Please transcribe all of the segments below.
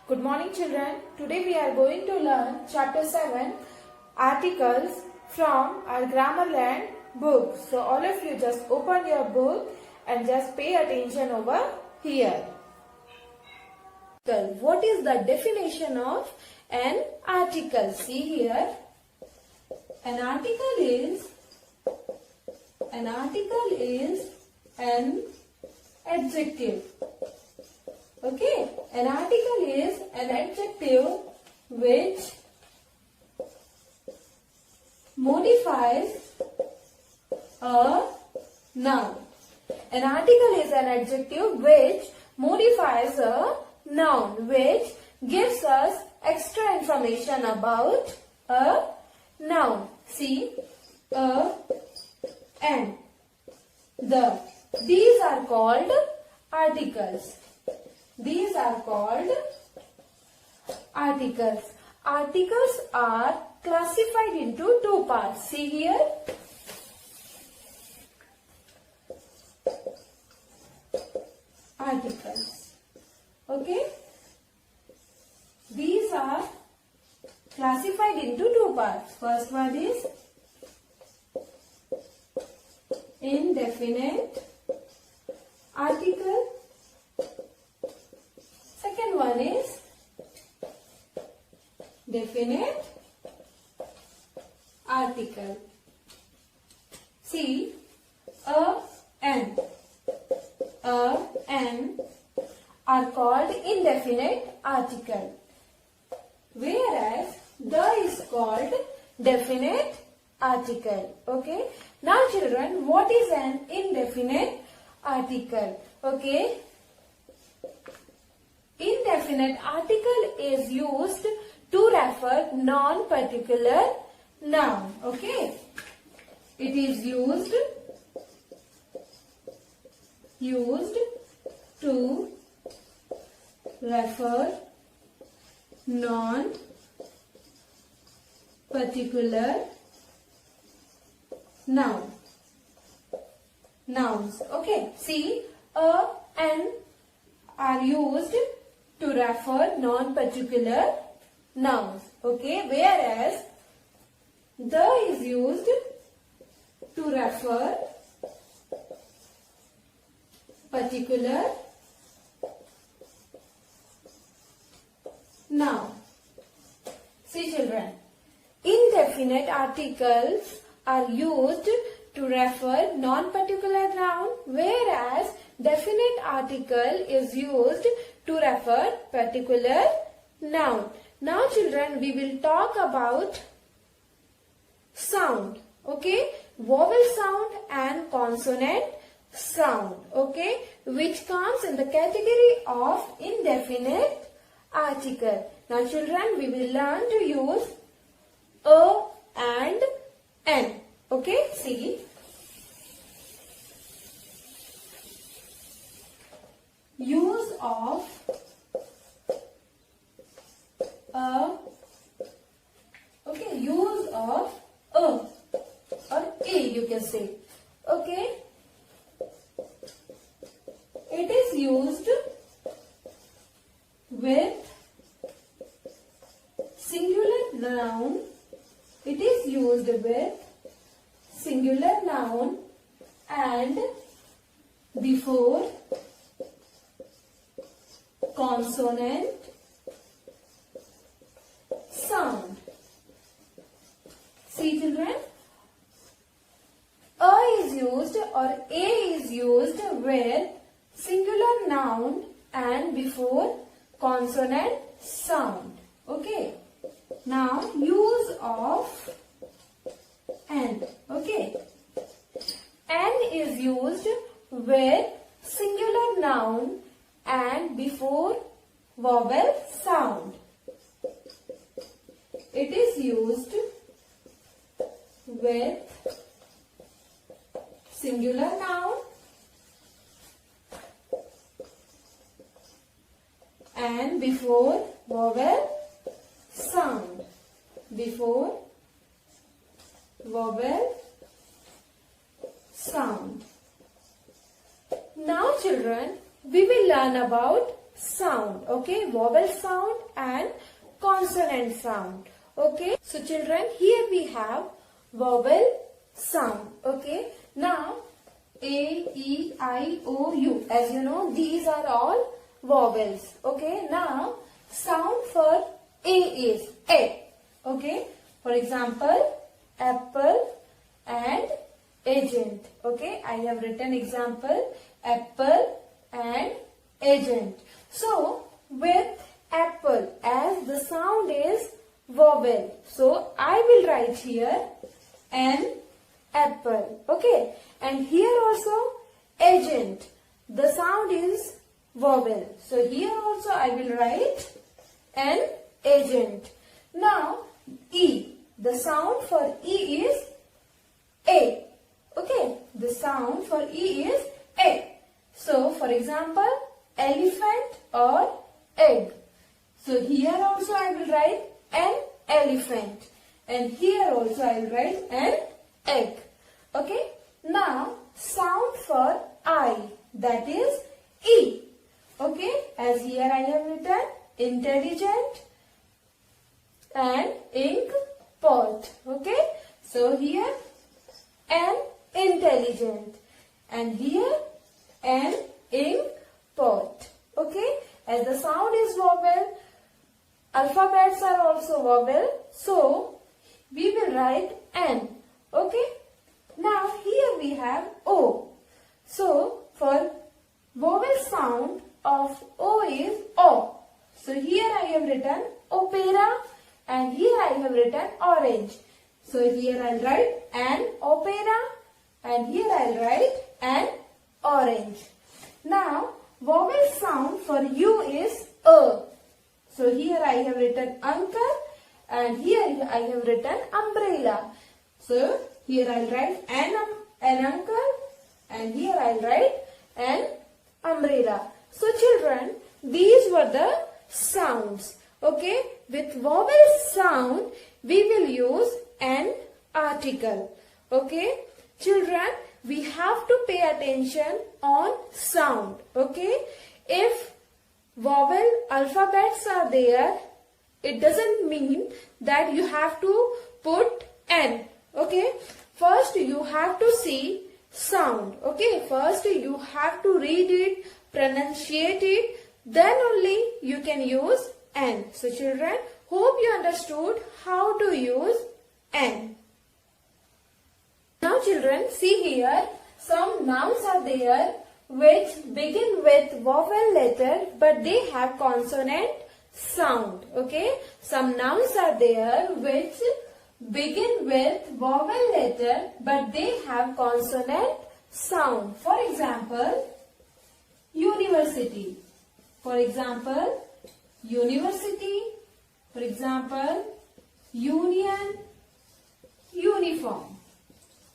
Good morning children. Today we are going to learn chapter 7 articles from our Grammarland book. So all of you just open your book and just pay attention over here. What is the definition of an article? See here. An article is an adjective. Okay, an article is an adjective which modifies a noun. An article is an adjective which modifies a noun, which gives us extra information about a noun. See, a, and, the. These are called articles. These are called articles. Articles are classified into two parts. See here. Articles. Okay. These are classified into two parts. First one is indefinite article. Second one is definite article. See, a, and are called indefinite article, whereas the is called definite article. Okay. Now children, what is an indefinite article? Okay. Indefinite article is used to refer non-particular noun. Okay. It is used to refer non-particular nouns. Okay. See, a and are used to refer non-particular nouns. Okay. Whereas the is used to refer particular noun. See children, indefinite articles are used to refer non-particular noun, whereas definite article is used to refer particular noun. Now children, we will talk about sound. Okay, vowel sound and consonant sound. Okay, which comes in the category of indefinite article. Now children, we will learn to use a and n. Okay, see. Use of a. Okay, use of a or a, you can say. Okay. It is used with singular noun. It is used with singular noun and before consonant sound. See children, a is used or a is used with singular noun and before consonant sound. Okay. Now use of n. Okay. N is used with singular noun and before vowel sound. It is used with singular noun and before vowel sound. Before vowel sound. Now children, we will learn about sound. Okay, vowel sound and consonant sound. Okay, so children, here we have vowel sound. Okay, now A, E, I, O, U. As you know, these are all vowels. Okay, now sound for A is A. Okay, for example, apple and agent. Okay, I have written example, apple and agent. So, with apple, as the sound is vowel, so I will write here an apple. Okay, and here also agent, the sound is vowel. So here also I will write an agent. Now E, the sound for E is A. Okay, the sound for E is A. So for example, elephant or egg. So here also I will write an elephant, and here also I will write an egg. Okay, now sound for I, that is E. Okay, as here I have written intelligent and ink pot. Okay, so here an intelligent and here an ink pot. Okay, as the sound is vowel, alphabets are also vowel, so we will write N. Okay, now here we have O. So for vowel sound of O is O. So here I have written opera and here I have written orange. So here I will write an opera and here I will write an orange. Now vowel sound for U is A. So here I have written uncle and here I have written umbrella. So here I will write an uncle and here I will write an umbrella. So children, these were the sounds. Okay, with vowel sound we will use an article. Okay, children, we have to pay attention on sound. Okay, if vowel alphabets are there, it doesn't mean that you have to put N. Okay, first you have to see sound. Okay, first you have to read it, pronunciate it, then only you can use N. So children, hope you understood how to use N. Now children, see here, some nouns are there which begin with vowel letter but they have consonant sound. Okay, some nouns are there which begin with vowel letter but they have consonant sound. For example, university. For example, university. For example, union, uniform.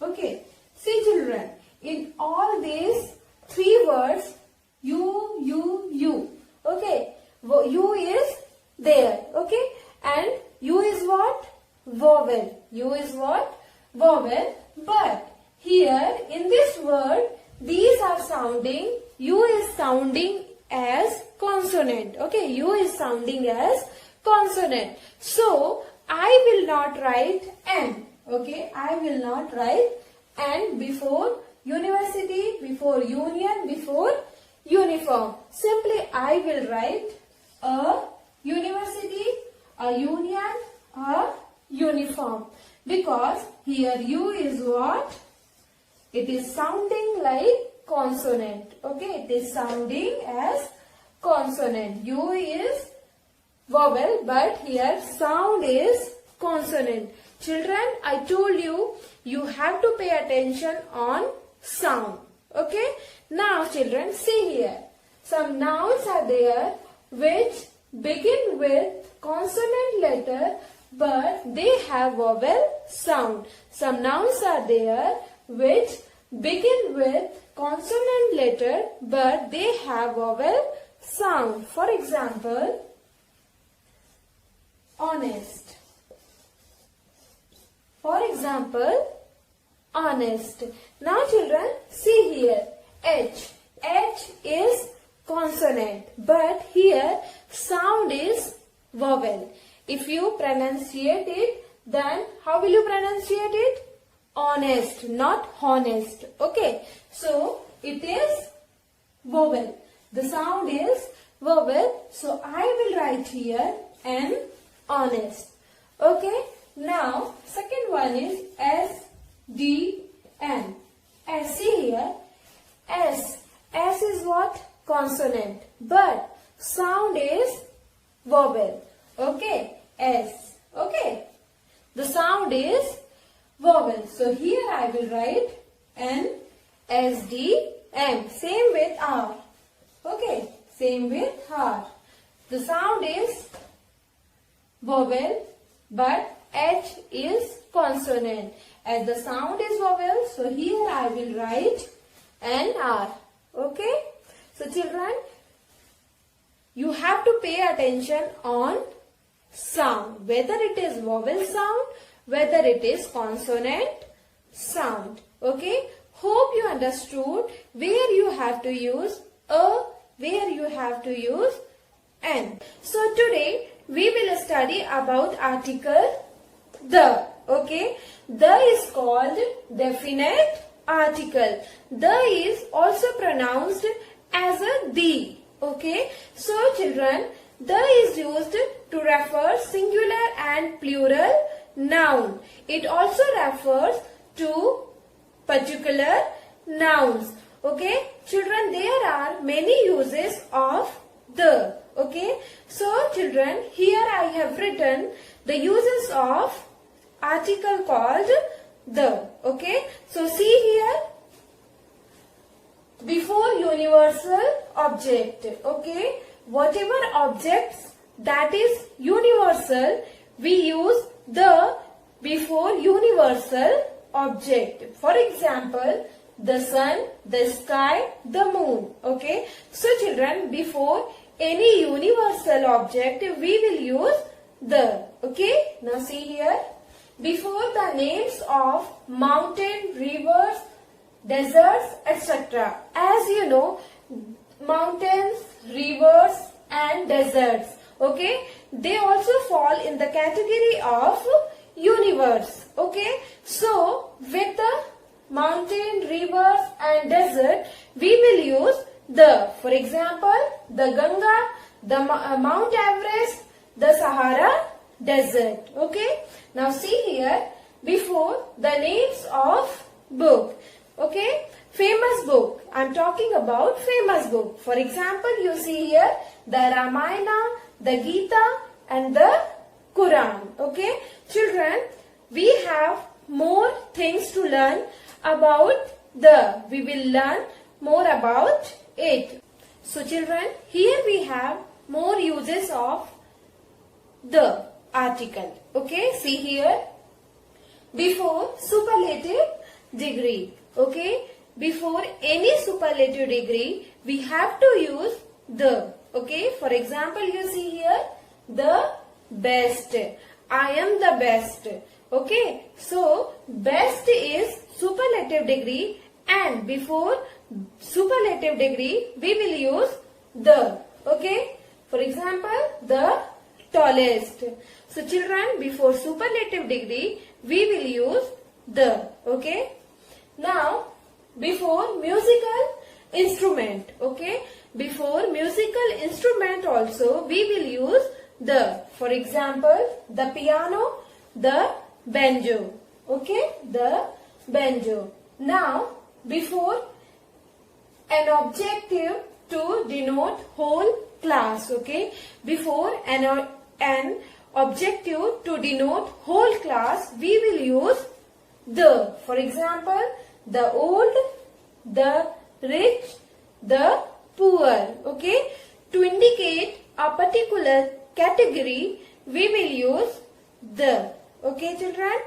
Okay, see children, in all these three words, you. Okay, U is there. Okay, and U is what? Vowel. U is what? Vowel. But here in this word, these are sounding, U is sounding as consonant. Okay, U is sounding as consonant. So, I will not write N. Okay, I will not write N before university, before union, before uniform. Simply I will write a university, a union, a uniform. Because here U is what? It is sounding like consonant. Okay, it is sounding as consonant. U is vowel but here sound is consonant. Children, I told you, you have to pay attention on sound. Okay, now children, see here. Some nouns are there which begin with consonant letter but they have vowel sound. Some nouns are there which begin with consonant letter but they have vowel sound. For example, honest. For example, honest. Now children, see here, H. H is consonant. But here sound is vowel. If you pronunciate it, then how will you pronunciate it? Honest, not honest. Okay. So it is vowel. The sound is vowel. So I will write here N, honest. Okay. Now second one is S, D, N. S, see here. S. S is what? Consonant. But sound is vowel. Okay. S. Okay. The sound is vowel. So here I will write N, S, D, M. Same with R. Okay. Same with R. The sound is vowel, but H is consonant. As the sound is vowel, so here I will write N, R. Okay. So children, you have to pay attention on sound. Whether it is vowel sound, whether it is consonant sound. Okay. Hope you understood where you have to use a, where you have to use N. So today we will study about article the. Okay. The is called definite article. The is also pronounced as a the. Okay. So children, the is used to refer singular and plural noun. It also refers to particular nouns. Okay. Children, there are many uses of the. Okay. So children, here I have written the uses of article called the. Okay. So see here, before universal object. Okay. Whatever objects that is universal, we use the before universal object. For example, the sun, the sky, the moon. Okay. So children, before any universal object, we will use the. Okay. Now see here. Before the names of mountain, rivers, deserts, etc. As you know, mountains, rivers and deserts, okay, they also fall in the category of universe. Okay. So with the mountain, rivers and desert, we will use the. For example, the Ganga, the Mount Everest, the Sahara desert. Okay. Now see here, before the names of book. Okay. Famous book. I am talking about famous book. For example, you see here the Ramayana, the Gita and the Quran. Okay. Children, we have more things to learn about the. We will learn more about it. So children, here we have more uses of the article. Okay. See here. Before superlative degree. Okay. Before any superlative degree, we have to use the. Okay. For example, you see here the best. I am the best. Okay. So best is superlative degree, and before superlative degree we will use the. Okay. For example, the tallest. So children, before superlative degree we will use the. Okay. Now before musical instrument. Okay. Before musical instrument also we will use the. For example, the piano, the banjo. Okay. The banjo. Now before an objective to denote whole class. Okay. Before an objective to denote whole class we will use the. For example, the old, the rich, the poor. Okay. To indicate a particular category we will use the. Okay children.